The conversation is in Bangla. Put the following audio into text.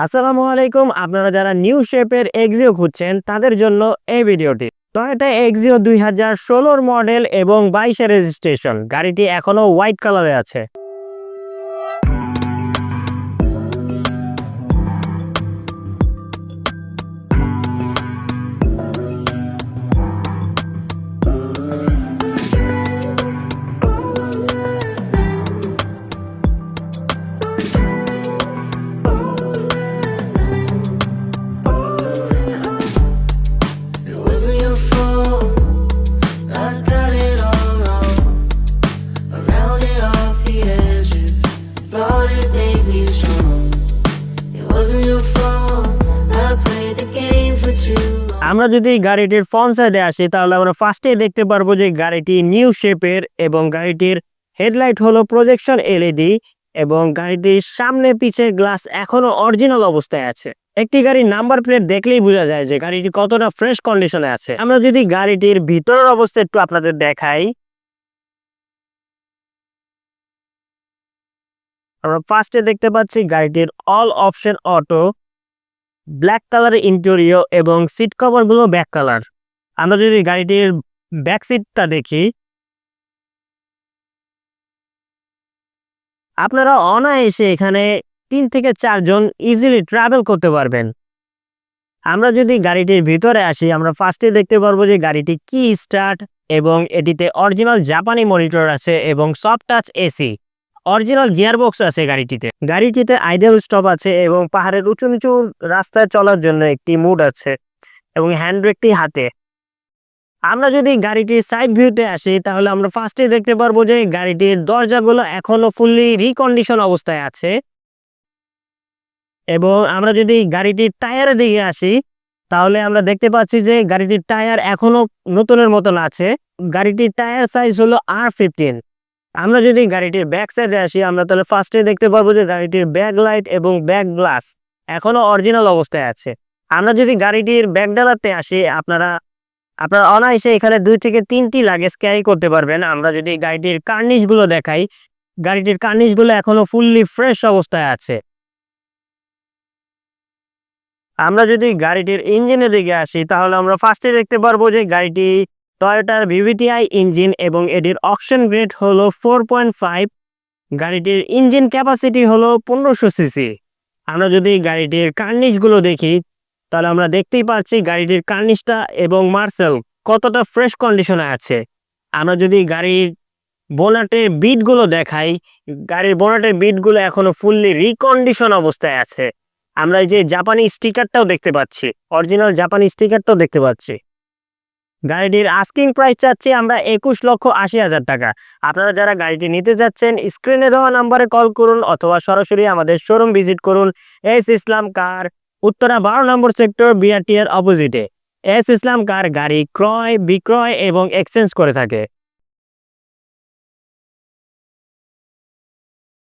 আসসালামু আলাইকুম। আপনারা যারা নিউ শেপের এক্সিও খুঁজছেন তাদের জন্য এই ভিডিওটি। টয়োটা এক্সিও 2016 মডেল এবং 22 রেজিস্ট্রেশন। গাড়িটি এখনো হোয়াইট কালারে আছে। It wasn't your fault. I got it all wrong. I rounded off the edges. Thought it made me strong. It wasn't your fault. I played the game for too long. আমরা যদি গাড়িটির ফ্রন্ট সাইডে আসি তাহলে আমরা ফার্স্টে দেখতে পারবো যে গাড়িটি নিউ শেপের এবং গাড়িটির হেডলাইট হলো প্রজেকশন এলইডি এবং গাড়িটির সামনে পিছে গ্লাস এখনো অরিজিনাল অবস্থায় আছে। একটি গাড়ির নাম্বার প্লেট দেখলেই বোঝা যায় যে গাড়িটি কতটা ফ্রেশ কন্ডিশনে আছে। আমরা যদি গাড়িটির ভিতরের অবস্থা একটু আপনাদের দেখাই, আমরা ফার্স্টে দেখতে পাচ্ছি গাড়িটির অল অপশন অটো, ব্ল্যাক কালারের ইন্টেরিয়র এবং সিট কভার গুলো ব্ল্যাক কালার। আমরা যদি গাড়িটির ব্যাক সিটটা দেখি, আপনারা অনায়াসে এখানে 3 থেকে 4 জন ইজিলি ট্রাভেল করতে পারবেন। আমরা যদি গাড়িটির ভিতরে আসি, আমরা ফার্স্টে দেখতে পারবো যে গাড়িটি কি স্টার্ট এবং এটিতে অরিজিনাল জাপানি মনিটর আছে এবং soft touch AC, original gearbox আছে গাড়িটিতে। গাড়িটিতে আইডল স্টপ আছে এবং পাহাড়ের উঁচু নিচু রাস্তায় চলার জন্য একটি মুড আছে এবং হ্যান্ড ব্রেকটি হাতে। আমরা যদি গাড়িটির সাইড ভিউতে আসি তাহলে আমরা ফার্স্টে দেখতে পারবো যে গাড়িটির দরজাগুলো এখনো ফুললি রিকন্ডিশন অবস্থায় আছে এবং আমরা যদি গাড়িটির টায়ারের দিকে আসি তাহলে আমরা দেখতে পাচ্ছি যে গাড়িটির টায়ার এখনো নতুনের মতন আছে। গাড়িটির টায়ার সাইজ হলো R15। আমরা যদি গাড়িটির ব্যাক সাইডে আসি আমরা তাহলে ফার্স্টে দেখতে পারবো যে গাড়িটির ব্যাক লাইট এবং ব্যাক গ্লাস এখনো অরিজিনাল অবস্থায় আছে। আমরা যদি গাড়িটির ব্যাক ডালাতে আসি, আপনারা অনায়াসে এখানে 2 থেকে 3টি লাগেজ ক্যারি করতে পারবেন। আমরা যদি গাড়িটির কার্নিশগুলো দেখাই, গাড়িটির কার্নিশগুলো এখনো ফুললি ফ্রেশ অবস্থায় আছে। আমরা যদি গাড়িটির ইঞ্জিনের দিকে আসি তাহলে আমরা ফার্স্টে দেখতে পারবো যে গাড়িটি টয়োটার ভিভিটিআই ইঞ্জিন এবং এটির অকশন গ্রেড হলো 4.5। গাড়িটির ইঞ্জিন ক্যাপাসিটি হলো 1500 সিসি। আমরা যদি গাড়িটির কার্নিশগুলো দেখি তাহলে আমরা দেখতেই পাচ্ছি গাড়িটির কার্নিশটা এবং মার্সেল কতটা ফ্রেশ কন্ডিশনে আছে। আমরা যদি গাড়ির বোনাটের বিটগুলো দেখাই, গাড়ির বোনাটের বিটগুলো এখনো ফুললি রিকন্ডিশন অবস্থায় আছে। আমরা এই যে জাপানি স্টিকারটাও দেখতে পাচ্ছি, অরিজিনাল জাপানি স্টিকারটাও দেখতে পাচ্ছি। গাড়িটির আস্কিং প্রাইস চাচ্ছি আমরা 21,80,000 টাকা। আপনারা যারা গাড়িটি নিতে যাচ্ছেন স্ক্রিনে দেওয়া নাম্বারে কল করুন অথবা সরাসরি আমাদের শোরুম ভিজিট করুন। এস ইসলাম কার, উত্তরা 12 নম্বর সেক্টর, বিআরটি এর অপোজিটে। এস ইসলাম কার গাড়ি ক্রয়, বিক্রয় এবং এক্সচেঞ্জ করে থাকে।